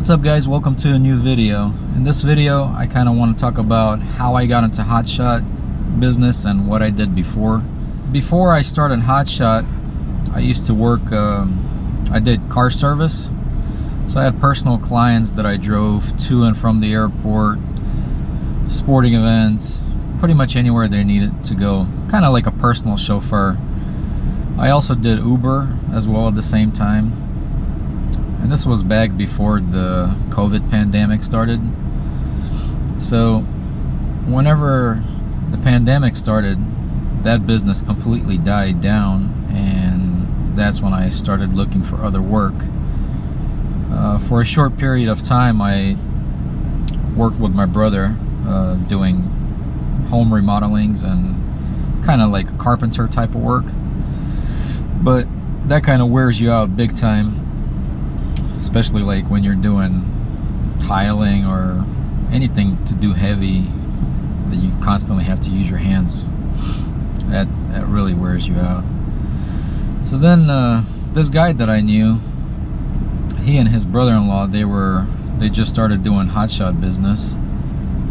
What's up guys, welcome to a new video. In this video I kind of want to talk about how I got into Hotshot business and what I did before. Before I started Hotshot, I used to work, I did car service. So I had personal clients that I drove to and from the airport, sporting events, pretty much anywhere they needed to go. Kind of like a personal chauffeur. I also did Uber as well at the same time. And this was back before the COVID pandemic started. So whenever the pandemic started, that business completely died down, and that's when I started looking for other work. For a short period of time, I worked with my brother doing home remodelings and kind of like a carpenter type of work. But that kind of wears you out big time, especially like when you're doing tiling or anything to do heavy that you constantly have to use your hands. That really wears you out. So then this guy that I knew, he and his brother-in-law, they just started doing hotshot business,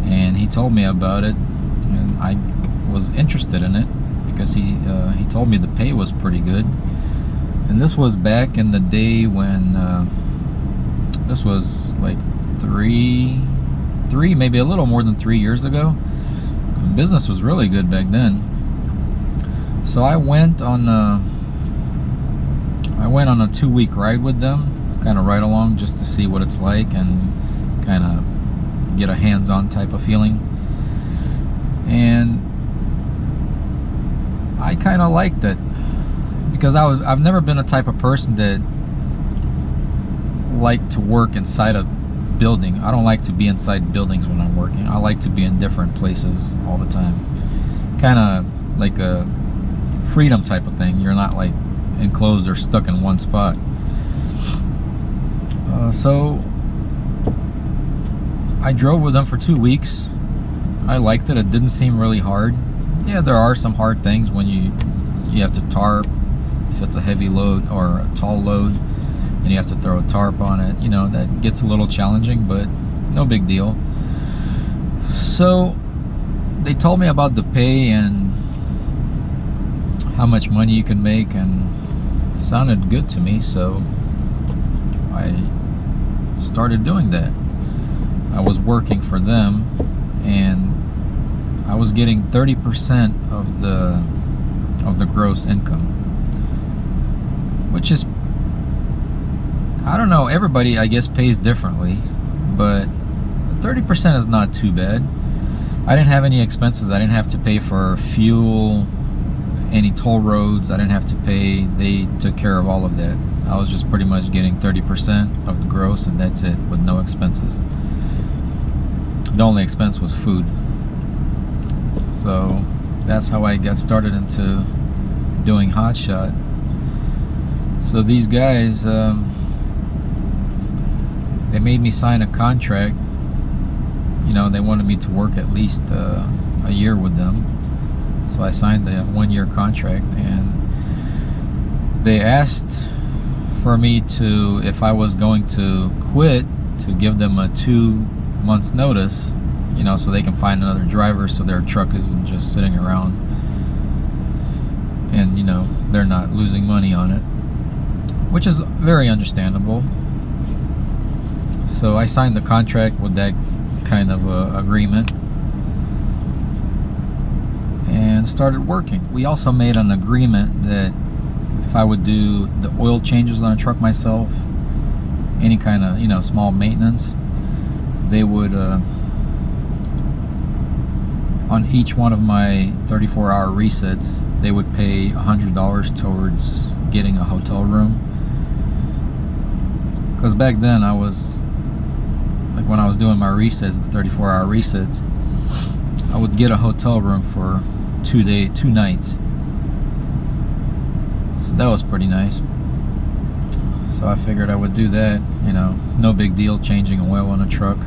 and he told me about it, and I was interested in it because he told me the pay was pretty good. And this was back in the day when this was like three, maybe a little more than 3 years ago. Business was really good back then. So I went on a 2-week ride with them, kind of ride along just to see what it's like and kind of get a hands-on type of feeling. And I kind of liked it because I've never been a type of person that like to work inside a building. I don't like to be inside buildings when I'm working. I like to be in different places all the time. Kind of like a freedom type of thing. You're not like enclosed or stuck in one spot. So I drove with them for 2 weeks. I liked it. It didn't seem really hard. Yeah, there are some hard things when you have to tarp if it's a heavy load or a tall load, and you have to throw a tarp on it. You know, that gets a little challenging, but no big deal. So they told me about the pay and how much money you can make, and it sounded good to me, so I started doing that. I was working for them, and I was getting 30% of the gross income, which is, I don't know, everybody I guess pays differently, but 30% is not too bad. I didn't have any expenses. I didn't have to pay for fuel, any toll roads. I didn't have to pay. They took care of all of that. I was just pretty much getting 30% of the gross, and that's it, with no expenses. The only expense was food. So that's how I got started into doing hotshot. So these guys, they made me sign a contract. You know, they wanted me to work at least a year with them. So I signed the 1-year contract, and they asked for me to, if I was going to quit, to give them a 2 months notice, you know, so they can find another driver, so their truck isn't just sitting around and, you know, they're not losing money on it, which is very understandable. So I signed the contract with that kind of agreement and started working. We also made an agreement that if I would do the oil changes on a truck myself, any kind of, you know, small maintenance, they would on each one of my 34-hour resets, they would pay $100 towards getting a hotel room. Because back then I was like, when I was doing my resets, the 34-hour resets, I would get a hotel room for 2 nights. So that was pretty nice. So I figured I would do that. You know, no big deal changing oil on a truck.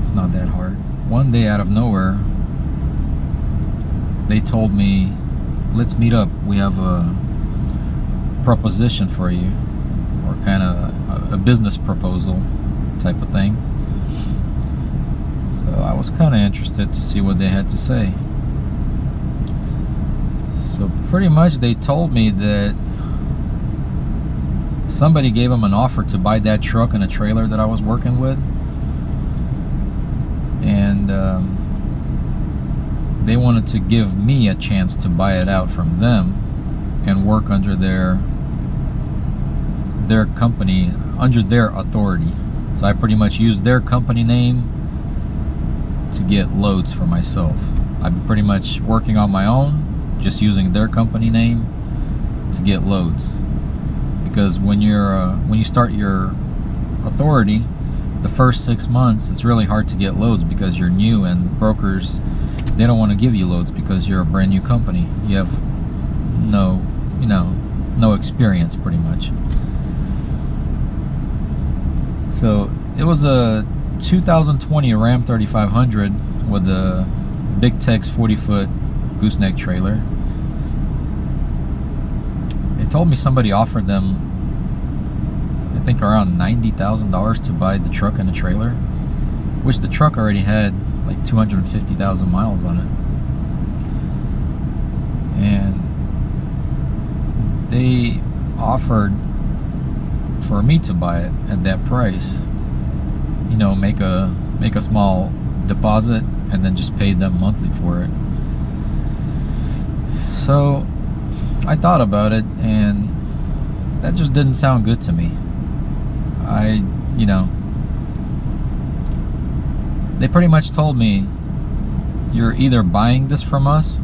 It's not that hard. One day out of nowhere, they told me, let's meet up. We have a proposition for you, or kind of a business proposal. type of thing. So I was kind of interested to see what they had to say. So pretty much they told me that somebody gave them an offer to buy that truck and a trailer that I was working with, and they wanted to give me a chance to buy it out from them and work under their company, under their authority. So I pretty much used their company name to get loads for myself. I'm pretty much working on my own, just using their company name to get loads. Because when you start your authority, the first 6 months it's really hard to get loads because you're new, and brokers, they don't want to give you loads because you're a brand new company. You have no experience pretty much. So it was a 2020 Ram 3500 with a Big Tex 40-foot gooseneck trailer. They told me somebody offered them, I think, around $90,000 to buy the truck and the trailer, which the truck already had like 250,000 miles on it. And they offered for me to buy it at that price, you know, make a small deposit and then just pay them monthly for it. So I thought about it, and that just didn't sound good to me. They pretty much told me, you're either buying this from us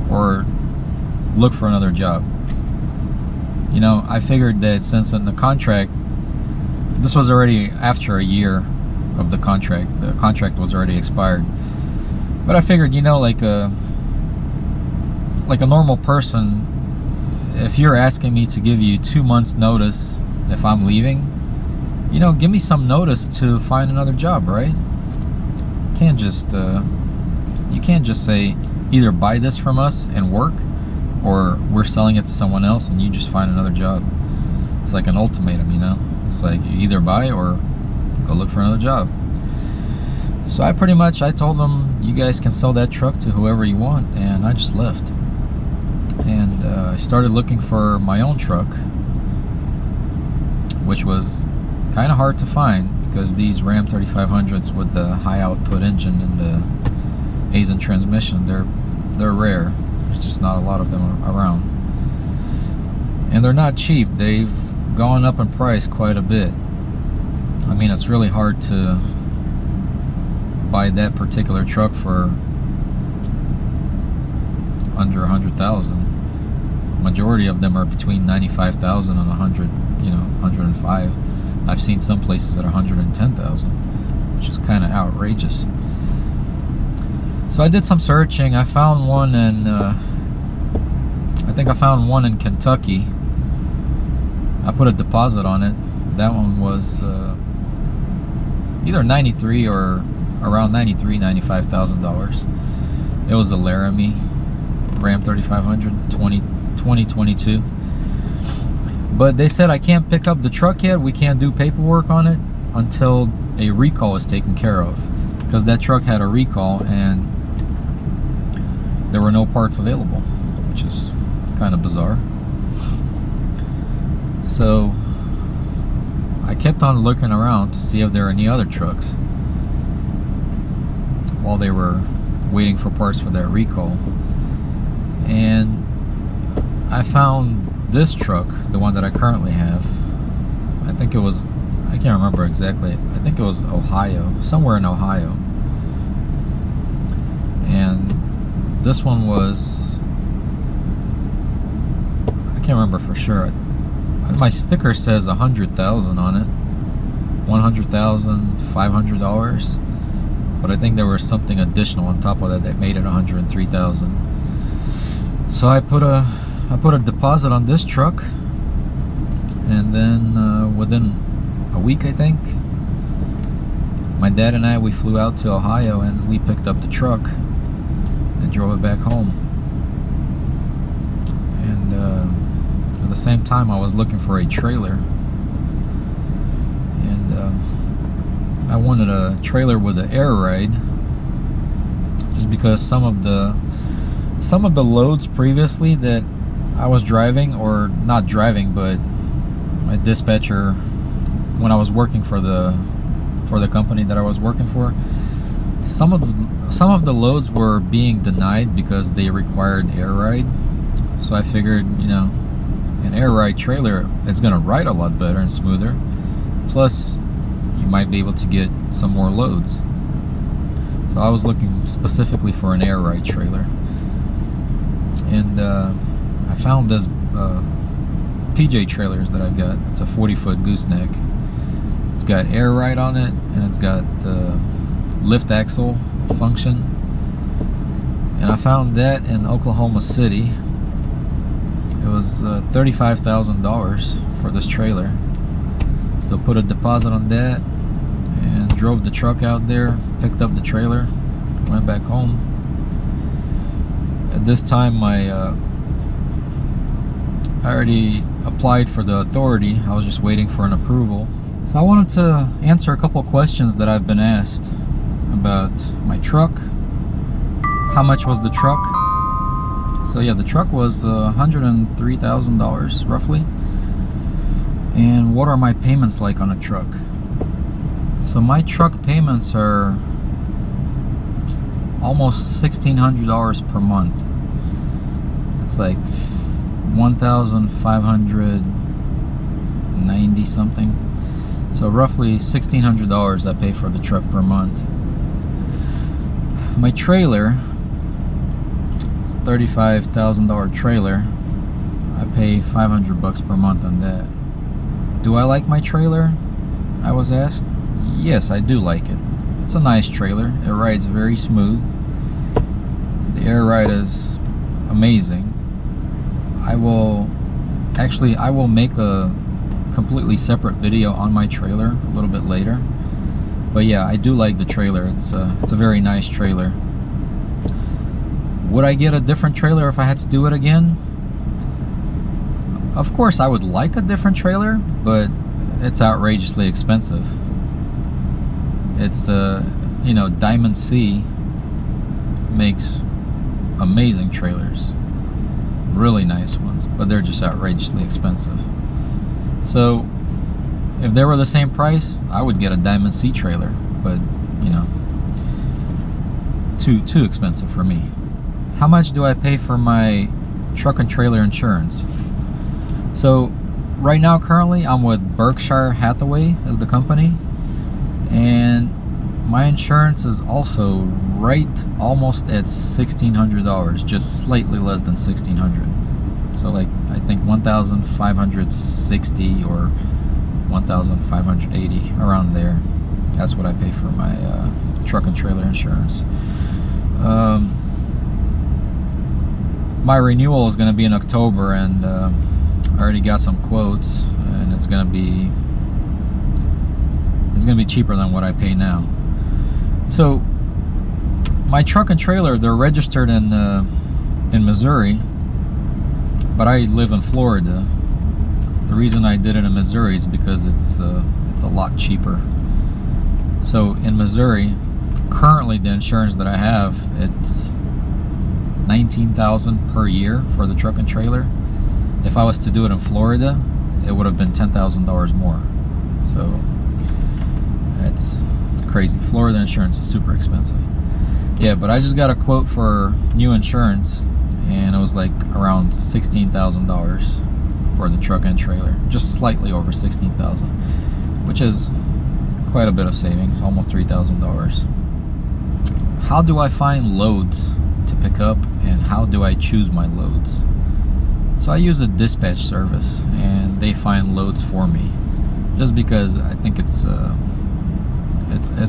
or look for another job. You know, I figured that since in the contract, this was already after a year of the contract was already expired. But I figured, you know, like a normal person, if you're asking me to give you 2 months notice if I'm leaving, you know, give me some notice to find another job, right? You can't just say either buy this from us and work, or we're selling it to someone else and you just find another job. It's like an ultimatum, you know? It's like you either buy or go look for another job. So I told them, you guys can sell that truck to whoever you want, and I just left. And I started looking for my own truck, which was kind of hard to find because these Ram 3500s with the high output engine and the Aisin transmission, they're rare. There's just not a lot of them around, and they're not cheap. They've gone up in price quite a bit. I mean, it's really hard to buy that particular truck for under 100,000. Majority of them are between 95,000 and 100, 105. I've seen some places at 110,000, which is kind of outrageous. So I did some searching. I found one in I think I found one in Kentucky. I put a deposit on it. That one was either 93 or around $95,000. It was a Laramie Ram 3500 2022. But they said I can't pick up the truck yet. We can't do paperwork on it until a recall is taken care of, because that truck had a recall and there were no parts available, which is kind of bizarre. So I kept on looking around to see if there were any other trucks while they were waiting for parts for that recall. And I found this truck, the one that I currently have. I can't remember exactly. I think it was Ohio, somewhere in Ohio. And this one was, I can't remember for sure. My sticker says 100,000 on it, $100,500, but I think there was something additional on top of that that made it 103,000. So I put a deposit on this truck, and then within a week, I think, my dad and we flew out to Ohio and we picked up the truck and drove it back home. And at the same time, I was looking for a trailer, and I wanted a trailer with an air ride, just because some of the loads previously that I was driving, or not driving, but my dispatcher, when I was working for the company that I was working for, some of the loads were being denied because they required air ride. So I figured, you know, an air ride trailer is going to ride a lot better and smoother. Plus, you might be able to get some more loads. So I was looking specifically for an air ride trailer, and I found this PJ trailers that I've got. It's a 40-foot gooseneck. It's got air ride on it, and it's got the lift axle function. And I found that in Oklahoma City. It was $35,000 for this trailer. So put a deposit on that and drove the truck out there, picked up the trailer, went back home. At this time, I already applied for the authority. I was just waiting for an approval. So I wanted to answer a couple questions that I've been asked about my truck. How much was the truck? So yeah, the truck was $103,000 roughly. And what are my payments like on a truck? So my truck payments are almost $1,600 per month. It's like 1,590 something. So roughly $1,600 I pay for the truck per month. My trailer, it's a $35,000 trailer. I pay $500 per month on that. Do I like my trailer? I was asked. Yes, I do like it. It's a nice trailer. It rides very smooth. The air ride is amazing. I will make a completely separate video on my trailer a little bit later. But yeah, I do like the trailer. It's a very nice trailer. Would I get a different trailer if I had to do it again? Of course I would like a different trailer, but it's outrageously expensive. It's you know, Diamond C makes amazing trailers, really nice ones, but they're just outrageously expensive. So if they were the same price, I would get a Diamond C trailer, but you know, too expensive for me. How much do I pay for my truck and trailer insurance? So right now, currently, I'm with Berkshire Hathaway as the company, and my insurance is also right almost at $1,600, just slightly less than $1,600. So like, I think 1,560 or 1,580, around there. That's what I pay for my truck and trailer insurance. My renewal is going to be in October, and I already got some quotes, and it's going to be cheaper than what I pay now. So my truck and trailer, they're registered in Missouri, but I live in Florida. The reason I did it in Missouri is because it's a lot cheaper. So in Missouri, currently the insurance that I have, it's $19,000 per year for the truck and trailer. If I was to do it in Florida, it would have been $10,000 more. So it's crazy. Florida insurance is super expensive. Yeah, but I just got a quote for new insurance, and it was like around $16,000 for the truck and trailer, just slightly over $16,000, which is quite a bit of savings, almost $3,000. How do I find loads to pick up, and how do I choose my loads? So I use a dispatch service, and they find loads for me, just because I think it's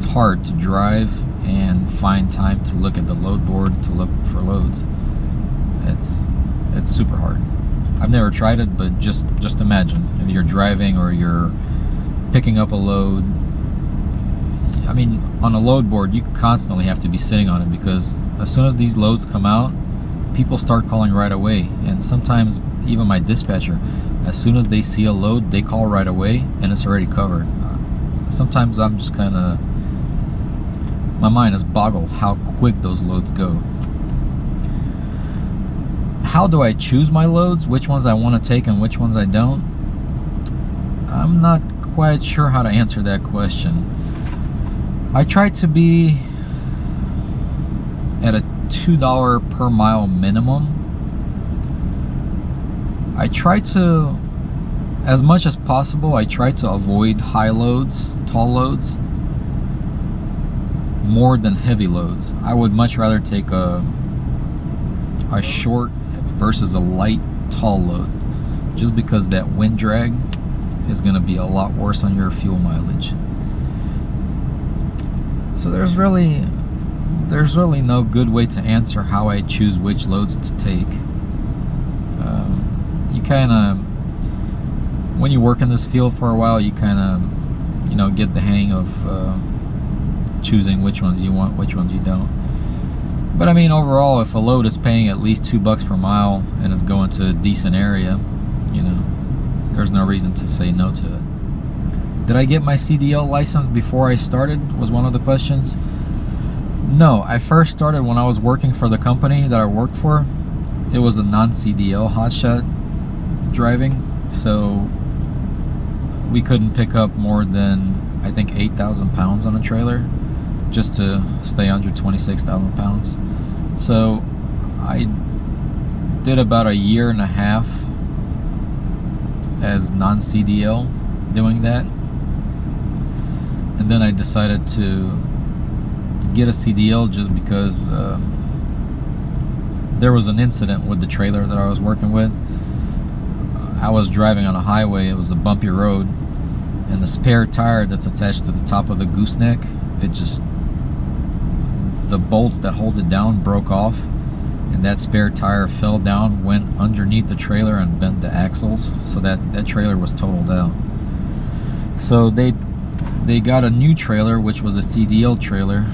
hard to drive and find time to look at the load board to look for loads. It's super hard. I've never tried it, but just imagine if you're driving or you're picking up a load. I mean, on a load board, you constantly have to be sitting on it, because as soon as these loads come out, people start calling right away. And sometimes even my dispatcher, as soon as they see a load, they call right away, and it's already covered. sometimes I'm just kind of, my mind is boggled how quick those loads go. How do I choose my loads? Which ones I want to take and which ones I don't? I'm not quite sure how to answer that question. I try to be at a $2 per mile minimum. I try to, as much as possible, I try to avoid high loads, tall loads, more than heavy loads. I would much rather take a short versus a light, tall load, just because that wind drag is going to be a lot worse on your fuel mileage. So there's really no good way to answer how I choose which loads to take. You kind of, when you work in this field for a while, you kind of, you know, get the hang of choosing which ones you want, which ones you don't. But I mean, overall, if a load is paying at least $2 per mile and it's going to a decent area, you know, there's no reason to say no to it. Did I get my CDL license before I started, was one of the questions. No, I first started when I was working for the company that I worked for. It was a non-CDL hotshot driving, so we couldn't pick up more than, I think, 8,000 pounds on a trailer, just to stay under 26,000 pounds. So I did about a year and a half as non-CDL doing that, and then I decided to get a CDL just because there was an incident with the trailer that I was working with. I was driving on a highway, it was a bumpy road, and the spare tire that's attached to the top of the gooseneck, it just, the bolts that hold it down broke off, and that spare tire fell down, went underneath the trailer and bent the axles, so that trailer was totaled out. So they got a new trailer, which was a CDL trailer.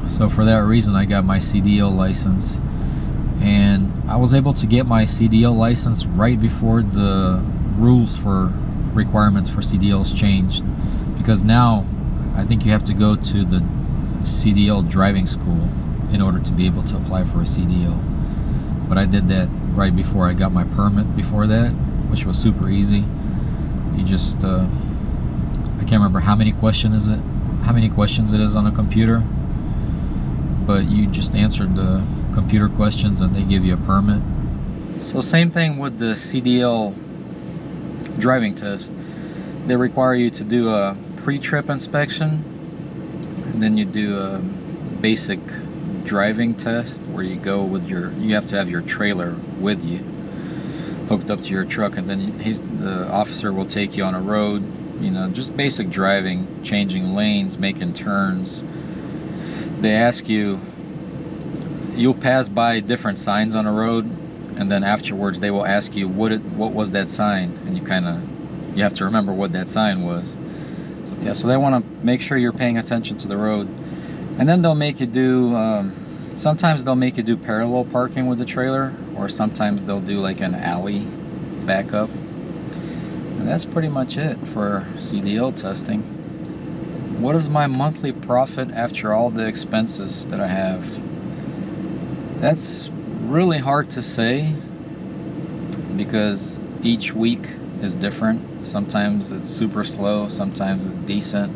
So for that reason, I got my CDL license, and I was able to get my CDL license right before the rules for requirements for CDLs changed, because now I think you have to go to the CDL driving school in order to be able to apply for a CDL. But I did that right before I got my permit before that, which was super easy. You just I can't remember how many questions it is on a computer, but you just answered the computer questions and they give you a permit. So same thing with the CDL driving test. They require you to do a pre-trip inspection, and then you do a basic driving test where you go with you have to have your trailer with you, hooked up to your truck, and then the officer will take you on a road, you know, just basic driving, changing lanes, making turns. They ask you, you'll pass by different signs on a road, and then afterwards they will ask you what was that sign, and you have to remember what that sign was. So, yeah, so they want to make sure you're paying attention to the road. And then they'll make you do sometimes they'll make you do parallel parking with the trailer, or sometimes they'll do like an alley backup. And that's pretty much it for CDL testing. What is my monthly profit after all the expenses that I have? That's really hard to say because each week is different. Sometimes it's super slow, sometimes it's decent.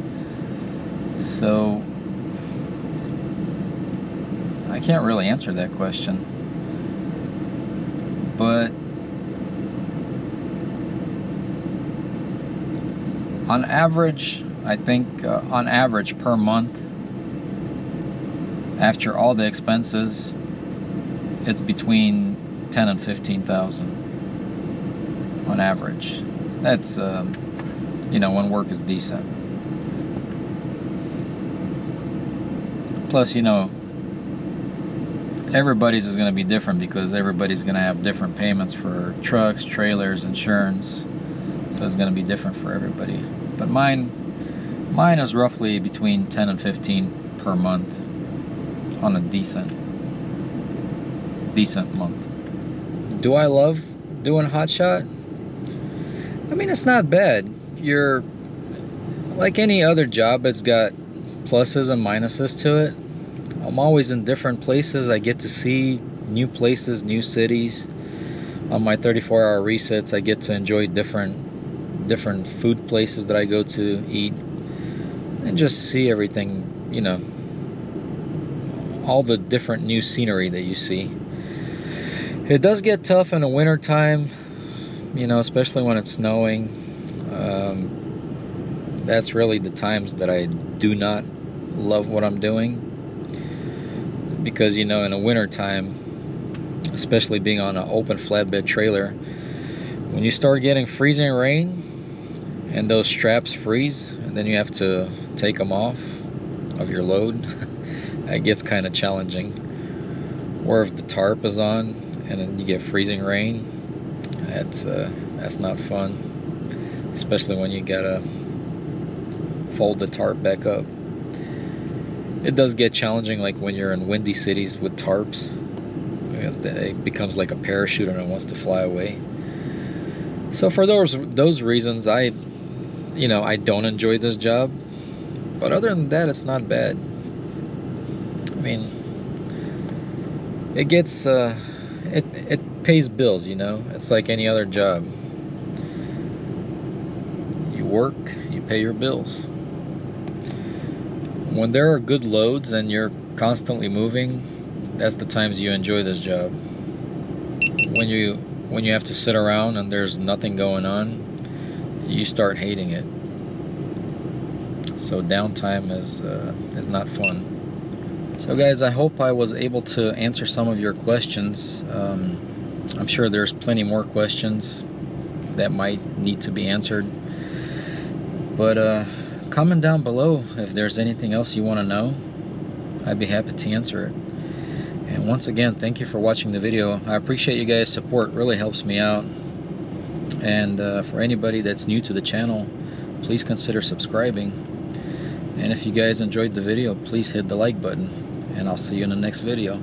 So I can't really answer that question. But on average, I think on average per month, after all the expenses, it's between 10 and 15,000 on average. That's you know, when work is decent. Plus, you know, everybody's is going to be different because everybody's going to have different payments for trucks, trailers, insurance. So it's going to be different for everybody. But mine is roughly between 10 and 15 per month on a decent month. Do I love doing hotshot? I mean, it's not bad. like any other job, it's got pluses and minuses to it. I'm always in different places. I get to see new places, new cities. On my 34-hour resets, I get to enjoy different food places that I go to eat, and just see everything, you know, all the different new scenery that you see. It does get tough in the winter time, you know, especially when it's snowing. That's really the times that I do not love what I'm doing, because, you know, in the winter time, especially being on an open flatbed trailer, when you start getting freezing rain and those straps freeze, and then you have to take them off of your load, it gets kind of challenging. Or if the tarp is on and then you get freezing rain, that's not fun, especially when you gotta fold the tarp back up. It does get challenging, like when you're in windy cities with tarps, because it becomes like a parachute and it wants to fly away. So for those reasons, I don't enjoy this job. But other than that, it's not bad. I mean, it gets it pays bills, you know. It's like any other job. You work, you pay your bills. When there are good loads and you're constantly moving, that's the times you enjoy this job. When you have to sit around and there's nothing going on, you start hating it. So downtime is not fun. So guys, I hope I was able to answer some of your questions. I'm sure there's plenty more questions that might need to be answered. But comment down below if there's anything else you want to know. I'd be happy to answer it. And once again, thank you for watching the video. I appreciate you guys' support. It really helps me out. And for anybody that's new to the channel, please consider subscribing. And if you guys enjoyed the video, please hit the like button. And I'll see you in the next video.